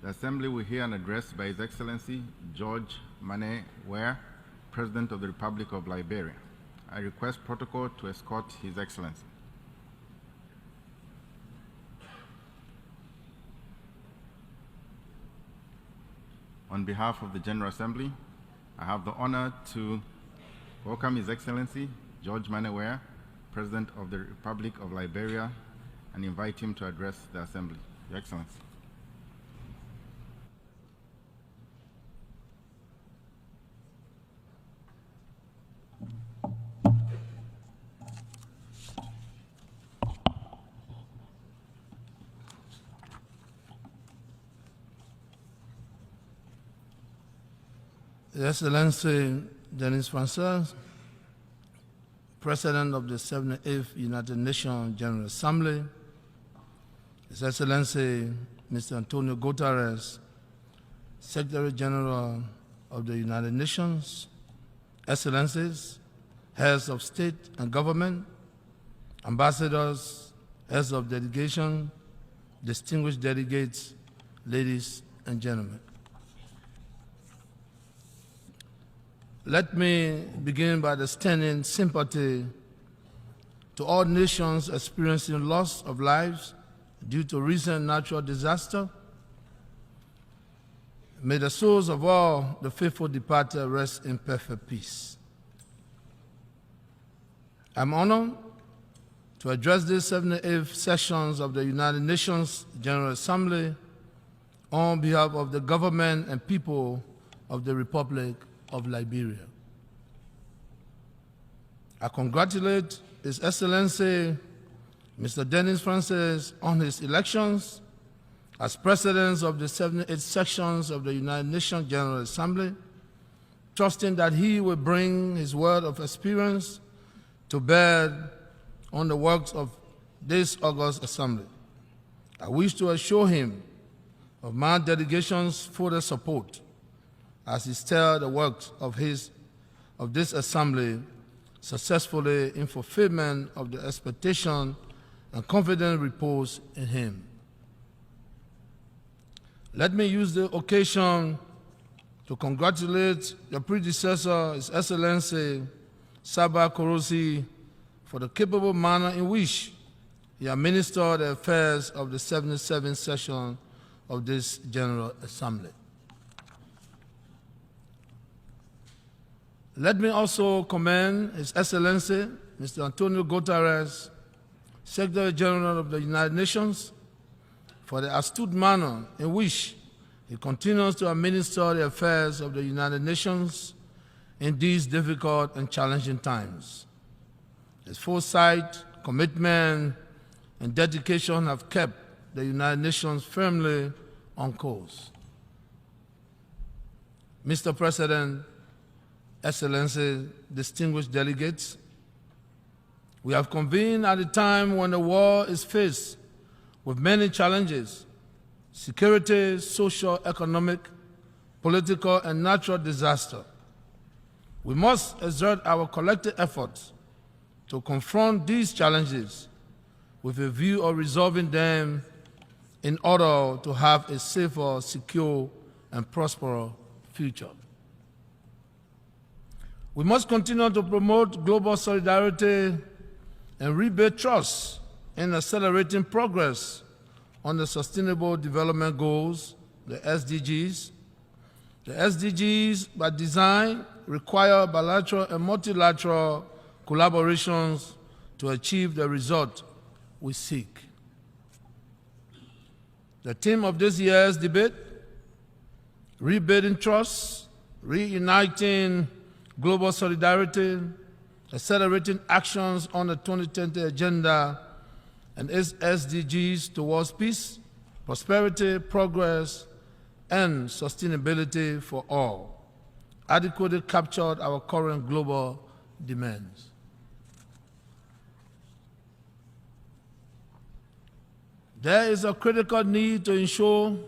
The Assembly will hear an address by His Excellency George Mane Weah, President of the Republic of Liberia. I request protocol to escort His Excellency. On behalf of the General Assembly, I have the honor to welcome His Excellency George Mane Weah, President of the Republic of Liberia, and invite him to address the Assembly. Your Excellency. His Excellency Denis Francois, President of the 78th United Nations General Assembly, His Excellency Mr. Antonio Guterres, Secretary General of the United Nations, Excellencies, Heads of State and Government, Ambassadors, Heads of Delegation, distinguished delegates, ladies and gentlemen. Let me begin by extending sympathy to all nations experiencing loss of lives due to recent natural disaster. May the souls of all the faithful departed rest in perfect peace. I'm honored to address these 78th sessions of the United Nations General Assembly on behalf of the government and people of the Republic of Liberia. I congratulate His Excellency Mr. Denis Francois on his elections as President of the 78 sections of the United Nations General Assembly, trusting that he will bring his word of experience to bear on the works of this august assembly. I wish to assure him of my delegation's further support as he steers the works of this assembly successfully in fulfillment of the expectation and confident repose in him. Let me use the occasion to congratulate your predecessor, His Excellency Saba Korosi, for the capable manner in which he administered the affairs of the 77th session of this General Assembly. Let me also commend His Excellency Mr. Antonio Guterres, Secretary General of the United Nations, for the astute manner in which he continues to administer the affairs of the United Nations in these difficult and challenging times. His foresight, commitment, and dedication have kept the United Nations firmly on course. Mr. President, Excellencies, distinguished delegates, we have convened at a time when the world is faced with many challenges: security, social, economic, political, and natural disaster. We must exert our collective efforts to confront these challenges with a view of resolving them in order to have a safer, secure, and prosperous future. We must continue to promote global solidarity and rebuild trust in accelerating progress on the Sustainable Development Goals, the SDGs. The SDGs, by design, require bilateral and multilateral collaborations to achieve the result we seek. The theme of this year's debate, rebuilding trust, reuniting global solidarity, accelerating actions on the 2030 Agenda and its SDGs towards peace, prosperity, progress, and sustainability for all, adequately captured our current global demands. There is a critical need to ensure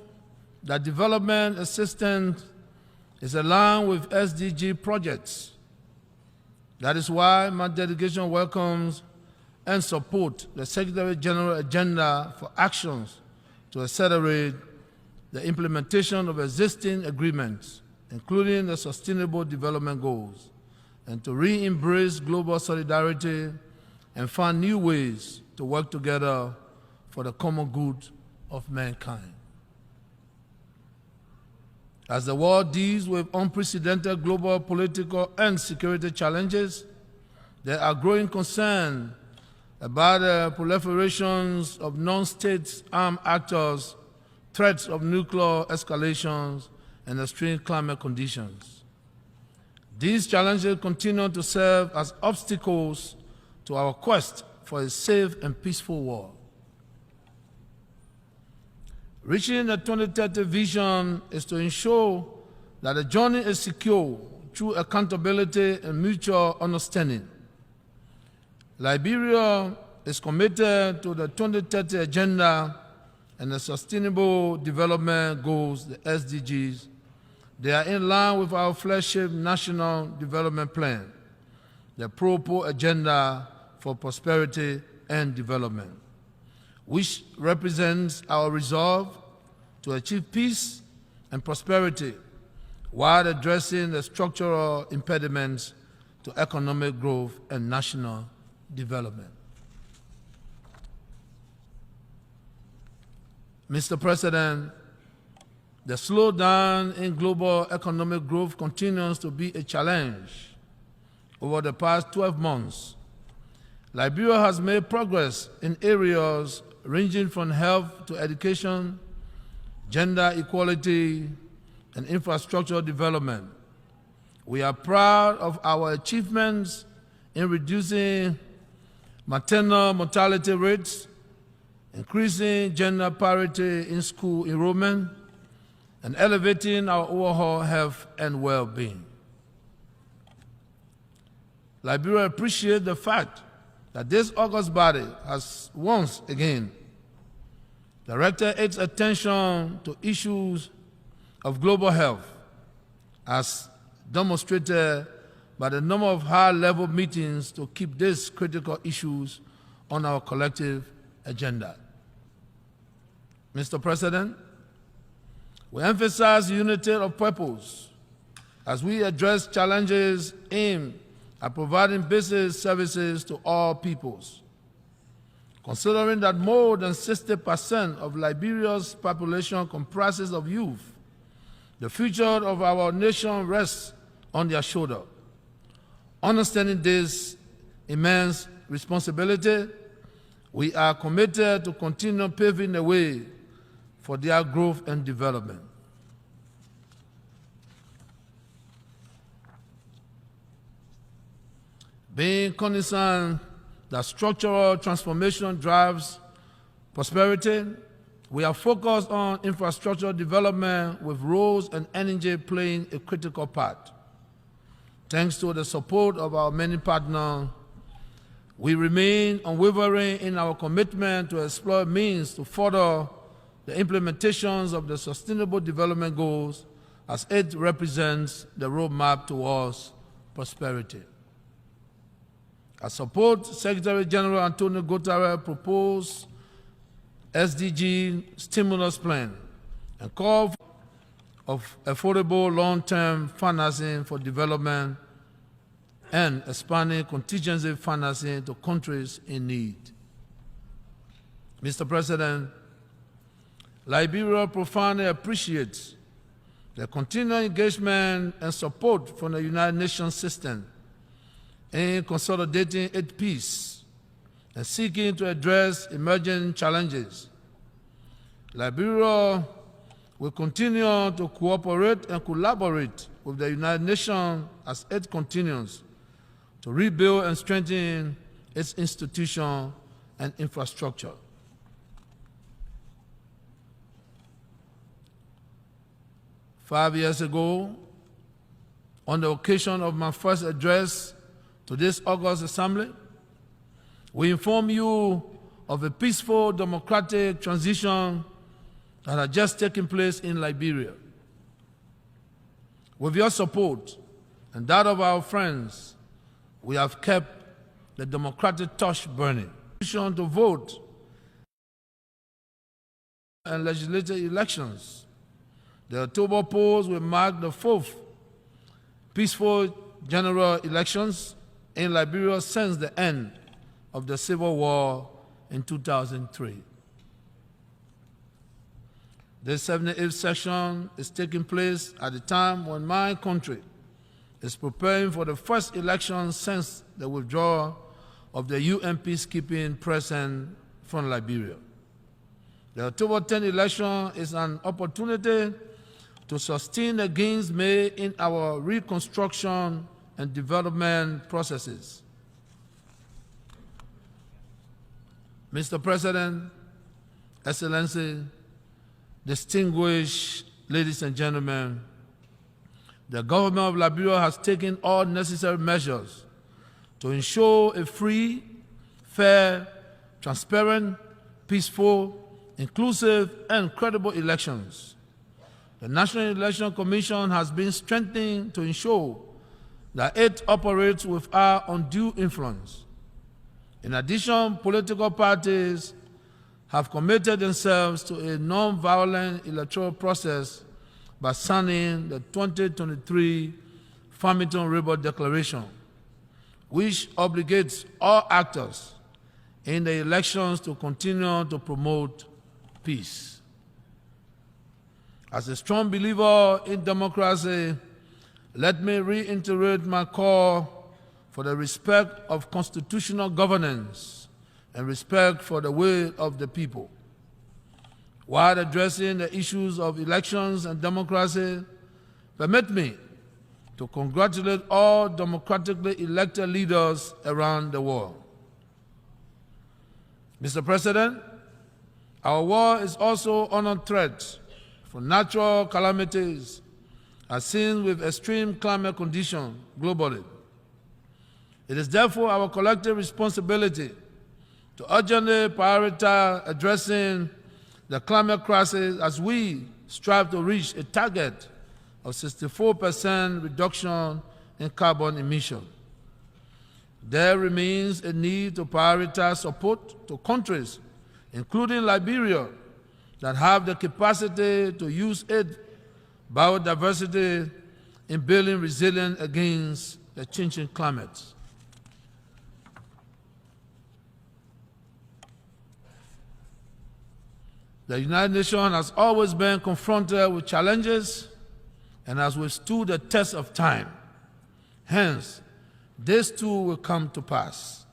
that development assistance is aligned with SDG projects. That is why my delegation welcomes and supports the Secretary General agenda for actions to accelerate the implementation of existing agreements, including the Sustainable Development Goals, and to re-embrace global solidarity and find new ways to work together for the common good of mankind. As the world deals with unprecedented global political and security challenges, there are growing concerns about the proliferations of non-state armed actors, threats of nuclear escalations, and extreme climate conditions. These challenges continue to serve as obstacles to our quest for a safe and peaceful world. Reaching the 2030 vision is to ensure that the journey is secure through accountability and mutual understanding. Liberia is committed to the 2030 Agenda and the Sustainable Development Goals, the SDGs. They are in line with our flagship National Development Plan, the Pro-Po Agenda for Prosperity and Development, which represents our resolve to achieve peace and prosperity while addressing the structural impediments to economic growth and national development. Mr. President, the slowdown in global economic growth continues to be a challenge. Over the past 12 months, Liberia has made progress in areas ranging from health to education, gender equality, and infrastructure development. We are proud of our achievements in reducing maternal mortality rates, increasing gender parity in school enrollment, and elevating our overall health and well-being. Liberia appreciates the fact that this august body has once again directed its attention to issues of global health, as demonstrated by the number of high-level meetings to keep these critical issues on our collective agenda. Mr. President, we emphasize unity of purpose as we address challenges aimed at providing basic services to all peoples. Considering that more than 60% of Liberia's population comprises of youth, the future of our nation rests on their shoulder. Understanding this immense responsibility, we are committed to continue paving the way for their growth and development. Being cognizant that structural transformation drives prosperity, we are focused on infrastructure development with roads and energy playing a critical part. Thanks to the support of our many partners, we remain unwavering in our commitment to explore means to further the implementations of the Sustainable Development Goals as it represents the roadmap towards prosperity. I support Secretary General Antonio Guterres' proposed SDG stimulus plan and call of affordable long-term financing for development and expanding contingency financing to countries in need. Mr. President, Liberia profoundly appreciates the continued engagement and support from the United Nations system in consolidating its peace and seeking to address emerging challenges. Liberia will continue to cooperate and collaborate with the United Nations as it continues to rebuild and strengthen its institutions and infrastructure. Five years ago, on the occasion of my first address to this August Assembly, we informed you of a peaceful democratic transition that had just taken place in Liberia. With your support and that of our friends, we have kept the democratic torch burning. To vote and legislative elections The October polls will mark the fourth peaceful general elections in Liberia since the end of the Civil War in 2003. This 78th session is taking place at a time when my country is preparing for the first election since the withdrawal of the UN peacekeeping presence from Liberia. The October 10 election is an opportunity to sustain the gains made in our reconstruction and development processes. Mr. President, Excellency, distinguished ladies and gentlemen, the government of Liberia has taken all necessary measures to ensure a free, fair, transparent, peaceful, inclusive, and credible elections. The National Election Commission has been strengthened to ensure that it operates without undue influence. In addition, political parties have committed themselves to a non-violent electoral process by signing the 2023 Farmington River Declaration, which obligates all actors in the elections to continue to promote peace. As a strong believer in democracy, let me reiterate my call for the respect of constitutional governance and respect for the will of the people. While addressing the issues of elections and democracy, permit me to congratulate all democratically elected leaders around the world. Mr. President, our world is also under threat from natural calamities as seen with extreme climate conditions globally. It is therefore our collective responsibility to urgently prioritize addressing the climate crisis as we strive to reach a target of 64% reduction in carbon emission. There remains a need to prioritize support to countries, including Liberia, that have the capacity to use its biodiversity in building resilience against the changing climate. The United Nations has always been confronted with challenges and has withstood the test of time. Hence, this too will come to pass.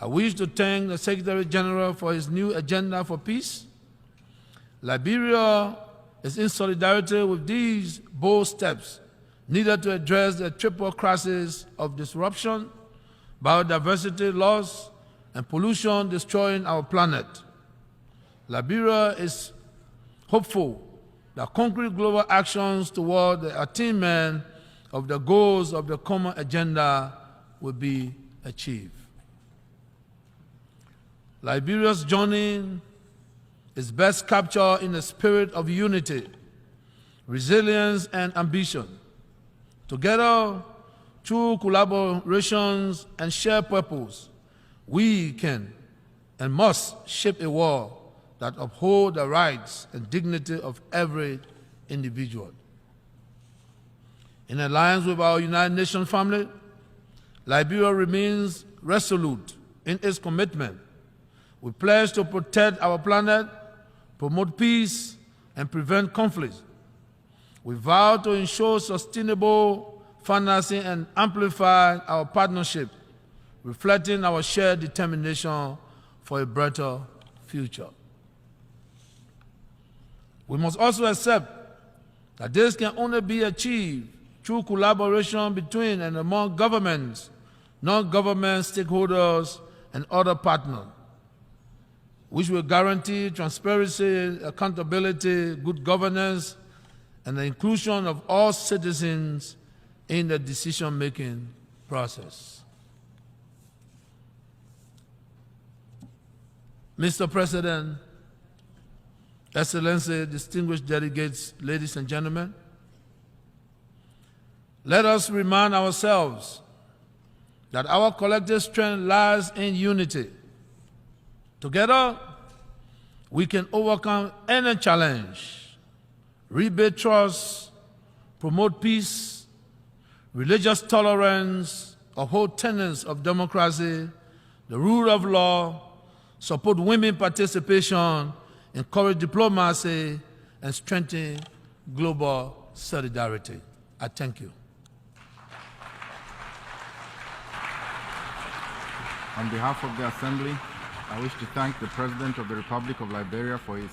I wish to thank the Secretary General for his new agenda for peace. Liberia is in solidarity with these bold steps needed to address the triple crisis of disruption, biodiversity loss, and pollution destroying our planet. Liberia is hopeful that concrete global actions toward the attainment of the goals of the common agenda will be achieved. Liberia's journey is best captured in the spirit of unity, resilience, and ambition. Together, through collaborations and shared purpose, we can and must shape a world that uphold the rights and dignity of every individual. In alliance with our United Nations family, Liberia remains resolute in its commitment. We pledge to protect our planet, promote peace, and prevent conflict. We vow to ensure sustainable financing and amplify our partnership, reflecting our shared determination for a brighter future. We must also accept that this can only be achieved through collaboration between and among governments, non-government stakeholders, and other partners, which will guarantee transparency, accountability, good governance, and the inclusion of all citizens in the decision-making process. Mr. President, Excellency, distinguished delegates, ladies and gentlemen, let us remind ourselves that our collective strength lies in unity. Together, we can overcome any challenge. rebuild trust, promote peace, religious tolerance, uphold tenets of democracy, the rule of law, support women participation, encourage diplomacy, and strengthen global solidarity. I thank you. On behalf of the Assembly, I wish to thank the President of the Republic of Liberia for his